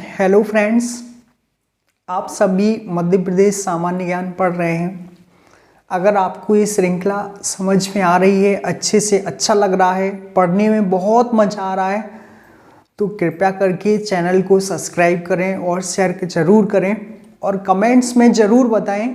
Hello friends, आप सभी मध्य प्रदेश सामान्य ज्ञान पढ़ रहे हैं। अगर आपको ये श्रृंखला समझ में आ रही है, अच्छे से अच्छा लग रहा है, पढ़ने में बहुत मज़ा आ रहा है, तो कृपया करके चैनल को सब्सक्राइब करें और शेयर ज़रूर करें और कमेंट्स में ज़रूर बताएं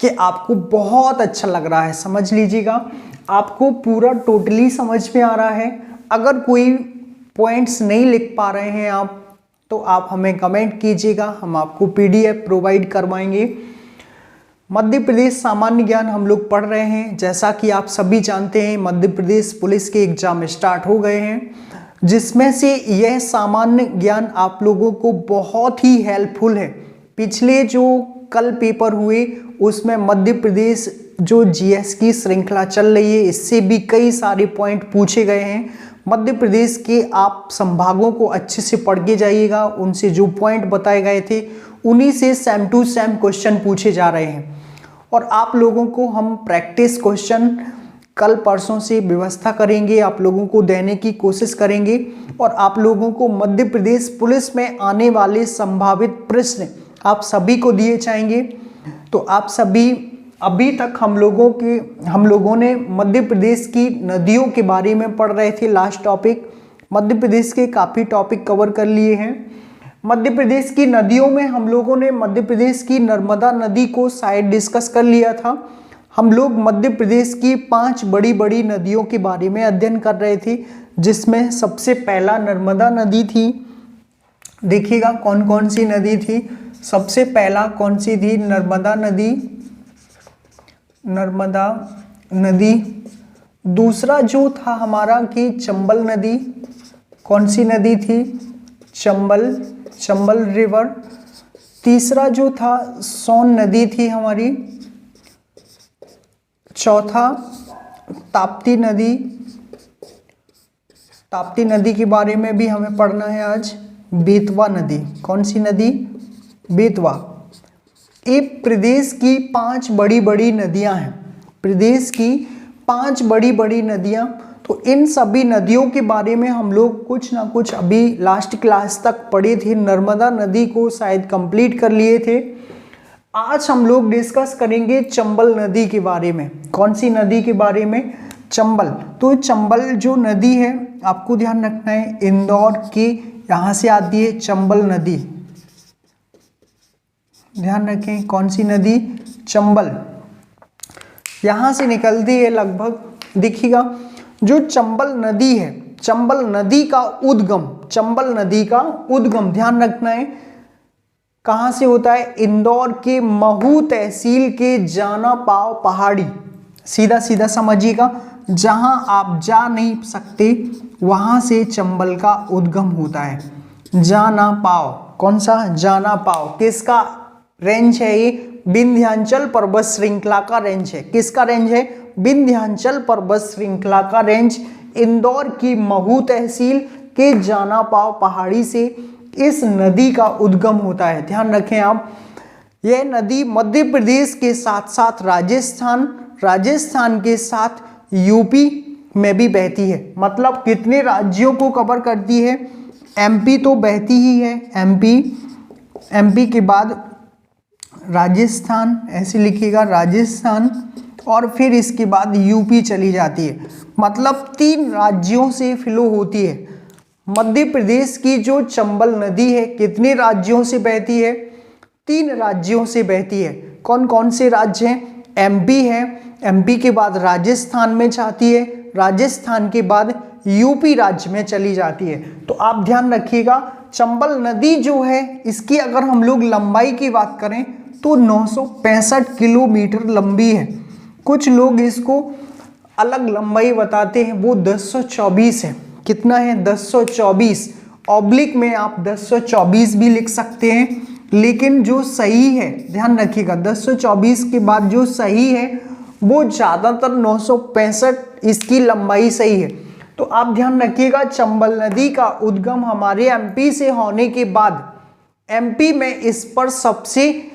कि आपको बहुत अच्छा लग रहा है। समझ लीजिएगा, आपको पूरा टोटली समझ में आ रहा है। अगर कोई पॉइंट्स नहीं लिख पा रहे हैं आप, तो आप हमें कमेंट कीजिएगा, हम आपको पीडीएफ प्रोवाइड करवाएंगे। मध्य प्रदेश सामान्य ज्ञान हम लोग पढ़ रहे हैं। जैसा कि आप सभी जानते हैं, मध्य प्रदेश पुलिस के एग्जाम स्टार्ट हो गए हैं, जिसमें से यह सामान्य ज्ञान आप लोगों को बहुत ही हेल्पफुल है। पिछले जो कल पेपर हुए उसमें मध्य प्रदेश जो जीएस की श्रृंखला चल रही है, इससे भी कई सारे पॉइंट पूछे गए हैं। मध्य प्रदेश के आप संभागों को अच्छे से पढ़ के जाइएगा। उनसे जो पॉइंट बताए गए थे उन्हीं से सेम टू सेम क्वेश्चन पूछे जा रहे हैं और आप लोगों को हम प्रैक्टिस क्वेश्चन कल परसों से व्यवस्था करेंगे, आप लोगों को देने की कोशिश करेंगे और आप लोगों को मध्य प्रदेश पुलिस में आने वाले संभावित प्रश्न आप सभी को दिए जाएंगे। तो आप सभी अभी तक हम लोगों ने मध्य प्रदेश की नदियों के बारे में पढ़ रहे थे। लास्ट टॉपिक मध्य प्रदेश के काफ़ी टॉपिक कवर कर लिए हैं। मध्य प्रदेश की नदियों में हम लोगों ने मध्य प्रदेश की नर्मदा नदी को शायद डिस्कस कर लिया था। हम लोग मध्य प्रदेश की 5 बड़ी बड़ी नदियों के बारे में अध्ययन कर रहे थे, जिसमें सबसे पहला नर्मदा नदी थी। देखिएगा कौन कौन सी नदी थी। सबसे पहला कौन सी थी? नर्मदा नदी। दूसरा जो था हमारा कि चंबल नदी। कौन सी नदी थी? चंबल रिवर। तीसरा जो था सोन नदी थी हमारी। चौथा ताप्ती नदी। ताप्ती नदी के बारे में भी हमें पढ़ना है आज। बेतवा नदी। कौन सी नदी? बेतवा। ये प्रदेश की 5 बड़ी बड़ी नदियां हैं। प्रदेश की 5 बड़ी बड़ी नदियां। तो इन सभी नदियों के बारे में हम लोग कुछ ना कुछ अभी लास्ट क्लास तक पढ़े थे। नर्मदा नदी को शायद कंप्लीट कर लिए थे। आज हम लोग डिस्कस करेंगे चंबल नदी के बारे में। कौन सी नदी के बारे में? चंबल। तो चंबल जो नदी है, आपको ध्यान रखना है, इंदौर के यहाँ से आती है चंबल नदी। ध्यान रखें, कौन सी नदी? चंबल। यहाँ से निकलती है लगभग। देखिएगा जो चंबल नदी है, चंबल नदी का उद्गम ध्यान रखना है कहाँ से होता है? इंदौर के महू तहसील के जाना पाव पहाड़ी। सीधा सीधा समझिएगा, जहां आप जा नहीं सकते वहां से चंबल का उद्गम होता है। जाना पाव। कौन सा? जाना पाव। किसका रेंज है ये? विंध्याचल पर्वत श्रृंखला का रेंज है। किसका रेंज है? विंध्याचल पर्वत श्रृंखला का रेंज। इंदौर की महू तहसील के जाना पाव पहाड़ी से इस नदी का उद्गम होता है। ध्यान रखें आप, यह नदी मध्य प्रदेश के साथ साथ राजस्थान के साथ यूपी में भी बहती है। मतलब कितने राज्यों को कवर करती है? एमपी तो बहती ही है, एमपी के बाद राजस्थान, ऐसे लिखिएगा राजस्थान, और फिर इसके बाद यूपी चली जाती है। मतलब 3 राज्यों से फ्लो होती है। मध्य प्रदेश की जो चंबल नदी है कितने राज्यों से बहती है? 3 राज्यों से बहती है। कौन कौन से राज्य हैं? एमपी है, एमपी के बाद राजस्थान में जाती है, राजस्थान के बाद यूपी राज्य में चली जाती है। तो आप ध्यान रखिएगा, चंबल नदी जो है इसकी अगर हम लोग लंबाई की बात करें तो 965 किलोमीटर लंबी है। कुछ लोग इसको अलग लंबाई बताते हैं, वो 1024 है। कितना है? 1024। ऑब्लिक में आप 1024 भी लिख सकते हैं, लेकिन जो सही है ध्यान रखिएगा, 1024 के बाद जो सही है वो ज़्यादातर 965 इसकी लंबाई सही है। तो आप ध्यान रखिएगा, चंबल नदी का उद्गम हमारे एमपी से होने के बाद एमपी में इस पर सबसे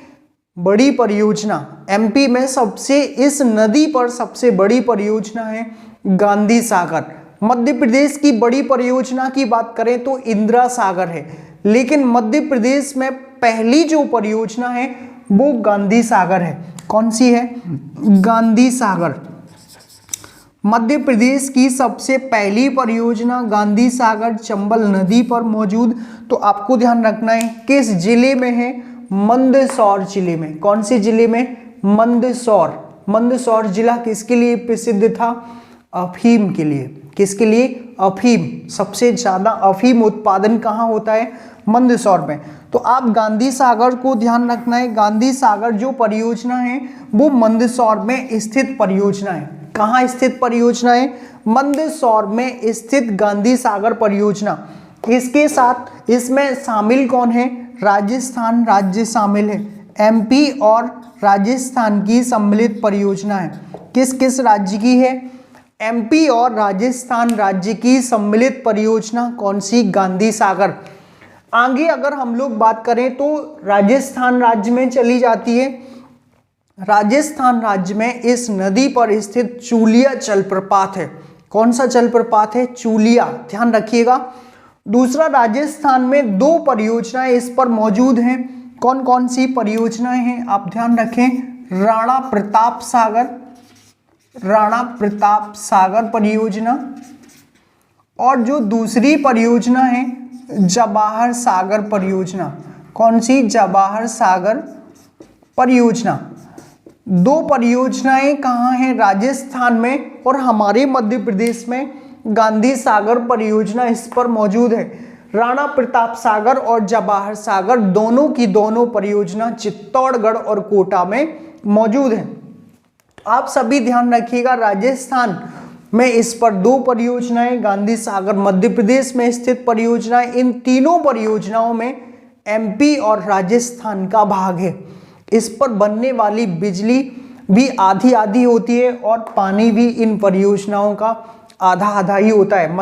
बड़ी परियोजना, एमपी में इस नदी पर सबसे बड़ी परियोजना है गांधी सागर। मध्य प्रदेश की बड़ी परियोजना की बात करें तो इंदिरा सागर है। लेकिन मध्य प्रदेश में पहली जो परियोजना है वो गांधी सागर है। कौन सी है? गांधी सागर। मध्य प्रदेश की सबसे पहली परियोजना गांधी सागर चंबल नदी पर मौजूद। तो आपको ध्यान रखना है किस जिले में है? मंदसौर जिले में। कौन से जिले में? मंदसौर। मंदसौर जिला किसके लिए प्रसिद्ध था? अफीम के लिए। किसके लिए? अफीम। सबसे ज्यादा अफीम उत्पादन कहाँ होता है? मंदसौर में। तो आप गांधी सागर को ध्यान रखना है। गांधी सागर जो परियोजना है वो मंदसौर में स्थित परियोजना है। कहाँ स्थित परियोजना है? मंदसौर में स्थित गांधी सागर परियोजना। इसके साथ इसमें शामिल कौन है? राजस्थान राज्य शामिल है। एमपी और राजस्थान की सम्मिलित परियोजना है। किस किस राज्य की है? एमपी और राजस्थान राज्य की सम्मिलित परियोजना। कौन सी? गांधी सागर। आगे अगर हम लोग बात करें तो राजस्थान राज्य में चली जाती है। राजस्थान राज्य में इस नदी पर स्थित चूलिया जलप्रपात है। कौन सा जलप्रपात है? चूलिया। ध्यान रखिएगा। दूसरा, राजस्थान में 2 परियोजनाएं इस पर मौजूद हैं। कौन कौन सी परियोजनाएं हैं? आप ध्यान रखें। राणा प्रताप सागर, राणा प्रताप सागर परियोजना, और जो दूसरी परियोजना है जवाहर सागर परियोजना। कौन सी? जवाहर सागर परियोजना। 2 परियोजनाएं कहाँ हैं? राजस्थान में, और हमारे मध्य प्रदेश में गांधी सागर परियोजना इस पर मौजूद है। राणा प्रताप सागर और जवाहर सागर दोनों की दोनों परियोजना चित्तौड़गढ़ और कोटा में मौजूद है। आप सभी ध्यान रखिएगा, राजस्थान में इस पर 2 परियोजनाएं, गांधी सागर मध्य प्रदेश में स्थित परियोजनाएं। इन तीनों परियोजनाओं में एमपी और राजस्थान का भाग है। इस पर बनने वाली बिजली भी आधी आधी होती है और पानी भी इन परियोजनाओं का आधा आधा ही होता है।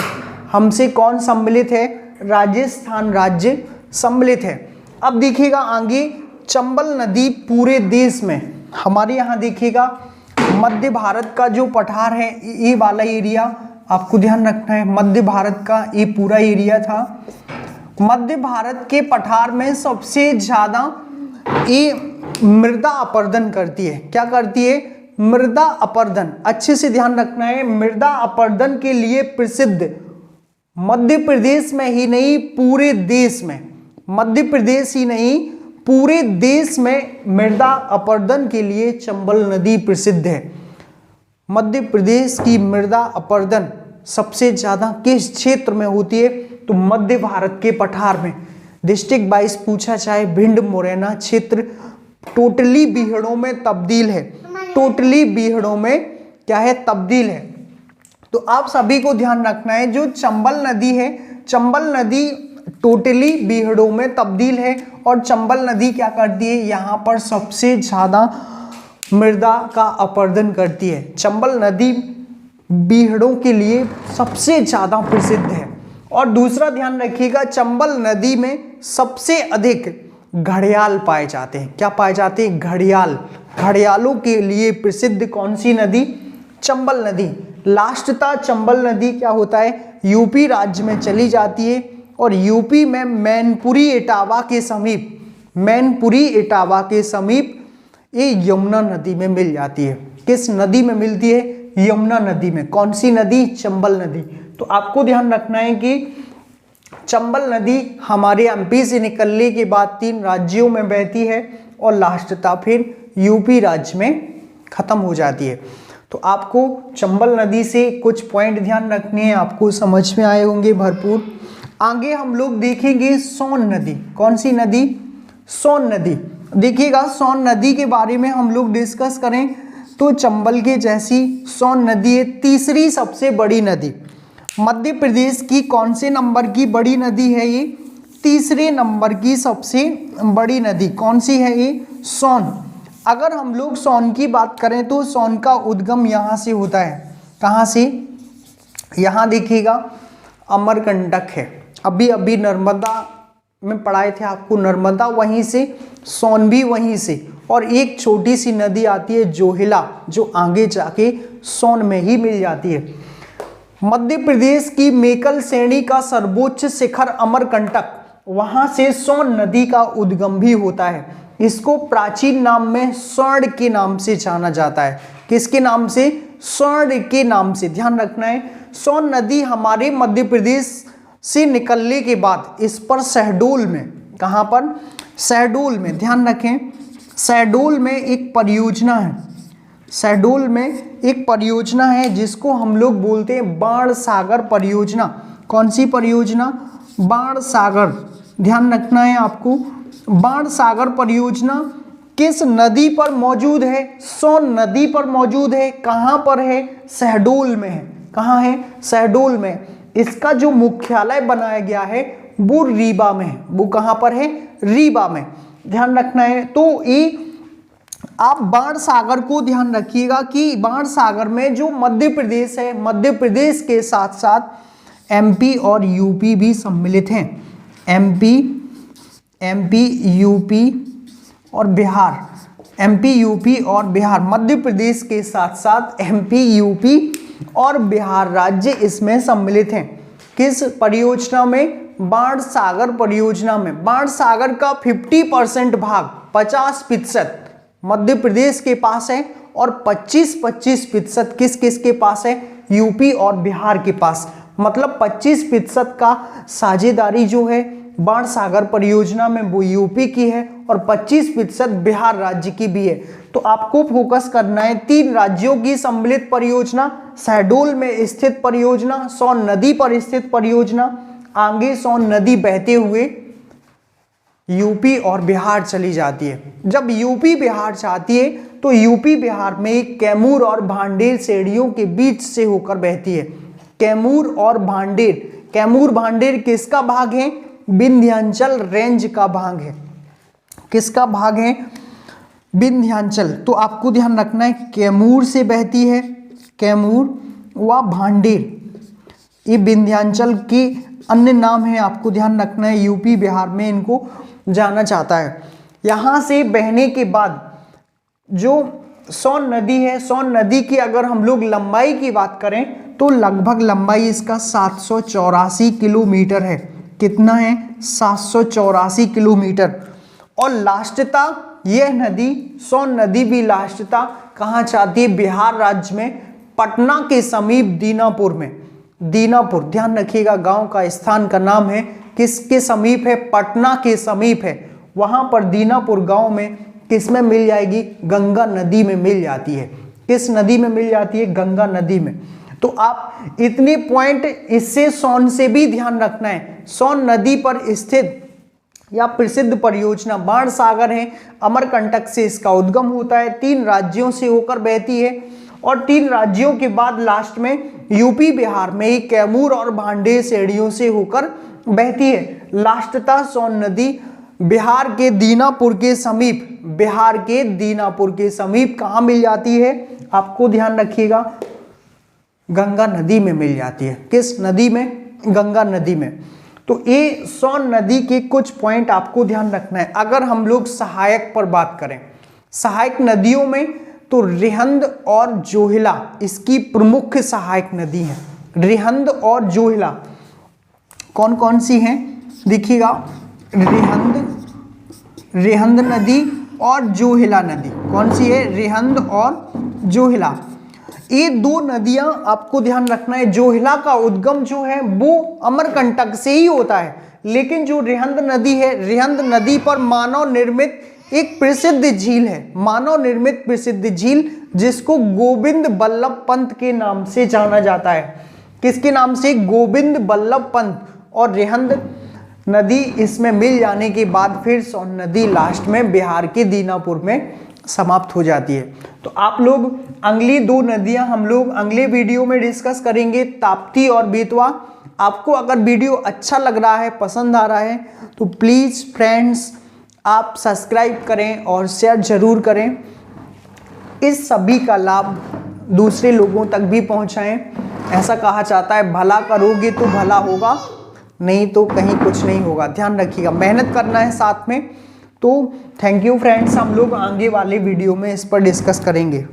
हमसे कौन सम्मिलित है? राजस्थान राज्य सम्मिलित है। अब देखिएगा आगे, चंबल नदी पूरे देश में, हमारे यहाँ देखिएगा मध्य भारत का जो पठार है, ये वाला एरिया आपको ध्यान रखना है। मध्य भारत का ये पूरा एरिया था। मध्य भारत के पठार में सबसे ज्यादा ये मृदा अपरदन करती है। क्या करती है? मृदा अपरदन। अच्छे से ध्यान रखना है, मृदा अपरदन के लिए प्रसिद्ध मध्य प्रदेश में ही नहीं पूरे देश में, मध्य प्रदेश ही नहीं पूरे देश में मृदा अपरदन के लिए चंबल नदी प्रसिद्ध है। मध्य प्रदेश की मृदा अपरदन सबसे ज्यादा किस क्षेत्र में होती है? तो मध्य भारत के पठार में। डिस्ट्रिक्ट वाइज पूछा चाहे, भिंड मुरैना क्षेत्र टोटली बीहड़ों में तब्दील है। टोटली बीहड़ों में क्या है? तब्दील है। तो आप सभी को ध्यान रखना है, जो चंबल नदी है, चंबल नदी टोटली बीहड़ों में तब्दील है। और चंबल नदी क्या करती है? यहाँ पर सबसे ज्यादा मृदा का अपरदन करती है। चंबल नदी बीहड़ों के लिए सबसे ज्यादा प्रसिद्ध है। और दूसरा ध्यान रखिएगा, चंबल नदी में सबसे अधिक घड़ियाल पाए जाते हैं। क्या पाए जाते हैं? घड़ियाल। घड़ियालों के लिए प्रसिद्ध कौन सी नदी? चंबल नदी। लास्टतः चंबल नदी क्या होता है? यूपी राज्य में चली जाती है और यूपी में मैनपुरी इटावा के समीप, मैनपुरी इटावा के समीप ये यमुना नदी में मिल जाती है। किस नदी में मिलती है? यमुना नदी में। कौन सी नदी? चंबल नदी। तो आपको ध्यान रखना है कि चंबल नदी हमारे एमपी से निकलने के बाद 3 राज्यों में बहती है और लास्टतः फिर यूपी राज्य में खत्म हो जाती है। तो आपको चंबल नदी से कुछ पॉइंट ध्यान रखने हैं, आपको समझ में आए होंगे भरपूर। आगे हम लोग देखेंगे सोन नदी। कौन सी नदी? सोन नदी। देखिएगा, सोन नदी के बारे में हम लोग डिस्कस करें तो चंबल के जैसी सोन नदी है तीसरी सबसे बड़ी नदी। मध्य प्रदेश की कौन से नंबर की बड़ी नदी है ये? तीसरे नंबर की सबसे बड़ी नदी। कौन सी है ये? सोन। अगर हम लोग सोन की बात करें तो सोन का उद्गम यहाँ से होता है। कहाँ से? यहाँ देखिएगा अमरकंटक है। अभी अभी नर्मदा में पढ़ाए थे आपको, नर्मदा वहीं से, सोन भी वहीं से, और एक छोटी सी नदी आती है जोहिला, जो आगे जाके सोन में ही मिल जाती है। मध्य प्रदेश की मेकल श्रेणी का सर्वोच्च शिखर अमरकंटक वहां से सोन नदी का उद्गम भी होता है। इसको प्राचीन नाम में स्वर्ण के नाम से जाना जाता है। किसके नाम से? स्वर्ण के नाम से। ध्यान रखना है, सोन नदी हमारे मध्य प्रदेश से निकलने के बाद इस पर शहडोल में, कहां पर? शहडोल में। ध्यान रखें, शहडोल में एक परियोजना है, शहडोल में एक परियोजना है जिसको हम लोग बोलते हैं बाण सागर परियोजना। कौन सी परियोजना? बाण सागर। ध्यान रखना है आपको, बाण सागर परियोजना किस नदी पर मौजूद है? सोन नदी पर मौजूद है। कहां पर है? शहडोल में है। कहां है? शहडोल में। इसका जो मुख्यालय बनाया गया है वो रीवा में है। वो कहां पर है? रीवा में। ध्यान रखना है। तो ये आप बाण सागर को ध्यान रखिएगा कि बाण सागर में जो मध्य प्रदेश है, मध्य प्रदेश के साथ साथ एमपी और यूपी भी सम्मिलित हैं। एमपी यूपी और बिहार, एमपी यूपी और बिहार, मध्य प्रदेश के साथ साथ एमपी यूपी और बिहार राज्य इसमें सम्मिलित हैं। किस परियोजना में? बाण सागर परियोजना में। बाण सागर का 50% भाग, 50% मध्य प्रदेश के पास है और 25% किस किस के पास है? यूपी और बिहार के पास। मतलब 25% का साझेदारी जो है बाण सागर परियोजना में वो यूपी की है और 25% बिहार राज्य की भी है। तो आपको फोकस करना है 3 राज्यों की सम्मिलित परियोजना, शहडोल में स्थित परियोजना, सोन नदी पर स्थित परियोजना, आगे सोन नदी बहते हुए यूपी और बिहार चली जाती है। जब यूपी बिहार जाती है तो यूपी बिहार में एक कैमूर और भांडेर श्रेणियों के बीच से होकर बहती है। कैमूर और भांडेर, कैमूर भांडेर किसका भाग है? विंध्याचल रेंज का भाग है। किसका भाग है? विंध्याचल। तो आपको ध्यान रखना है कैमूर से बहती है, कैमूर व भांडेर, ये विंध्याचल के अन्य नाम है। आपको ध्यान रखना है, यूपी बिहार में इनको जाना जाता है। यहां से बहने के बाद जो सोन नदी है, सोन नदी की अगर हम लोग लंबाई की बात करें तो लगभग लंबाई इसका 784 किलोमीटर है। कितना है? 784 किलोमीटर। और लास्टता यह नदी, सोन नदी भी लास्टता कहाँ जाती है? बिहार राज्य में पटना के समीप दीनापुर में। दीनापुर, ध्यान रखिएगा, गांव का स्थान का नाम है। किसके समीप है? पटना के समीप है। वहां पर दीनापुर गांव में किसमें मिल जाएगी? गंगा नदी में मिल जाती है। किस नदी में मिल जाती है? गंगा नदी में। तो आप इतने पॉइंट इससे सोन से भी ध्यान रखना है। सोन नदी पर स्थित या प्रसिद्ध परियोजना बाण सागर है। अमरकंटक से इसका उद्गम होता है, 3 राज्यों से होकर बहती है और 3 राज्यों के बाद लास्ट में यूपी बिहार में ही कैमूर और भांडेर श्रेणियों से होकर बहती है। लास्टता सोन नदी बिहार के दीनापुर के समीप, बिहार के दीनापुर के समीप कहाँ मिल जाती है? आपको ध्यान रखिएगा, गंगा नदी में मिल जाती है। किस नदी में? गंगा नदी में। तो ये सोन नदी के कुछ पॉइंट आपको ध्यान रखना है। अगर हम लोग सहायक पर बात करें, सहायक नदियों में तो रिहंद और जोहिला इसकी प्रमुख सहायक नदी है। रिहंद और जोहिला कौन कौन सी हैं? देखिएगा, रिहंद नदी और जोहिला नदी। कौन सी है? रिहंद और जोहिला। ये 2 नदियां आपको ध्यान रखना है। जोहिला का उद्गम जो है वो अमरकंटक से ही होता है, लेकिन जो रिहंद नदी है, रिहंद नदी पर मानव निर्मित एक प्रसिद्ध झील है, मानव निर्मित प्रसिद्ध झील, जिसको गोविंद बल्लभ पंत के नाम से जाना जाता है। किसके नाम से? गोविंद बल्लभ पंत। और रिहंद नदी इसमें मिल जाने के बाद फिर सोन नदी लास्ट में बिहार के दीनापुर में समाप्त हो जाती है। तो आप लोग अगली 2 नदियां हम लोग अगले वीडियो में डिस्कस करेंगे, ताप्ती और बेतवा। आपको अगर वीडियो अच्छा लग रहा है, पसंद आ रहा है, तो प्लीज़ फ्रेंड्स आप सब्सक्राइब करें और शेयर जरूर करें। इस सभी का लाभ दूसरे लोगों तक भी पहुंचाएं। ऐसा कहा जाता है, भला करोगे तो भला होगा, नहीं तो कहीं कुछ नहीं होगा। ध्यान रखिएगा, मेहनत करना है साथ में। तो थैंक यू फ्रेंड्स, हम लोग आगे वाले वीडियो में इस पर डिस्कस करेंगे।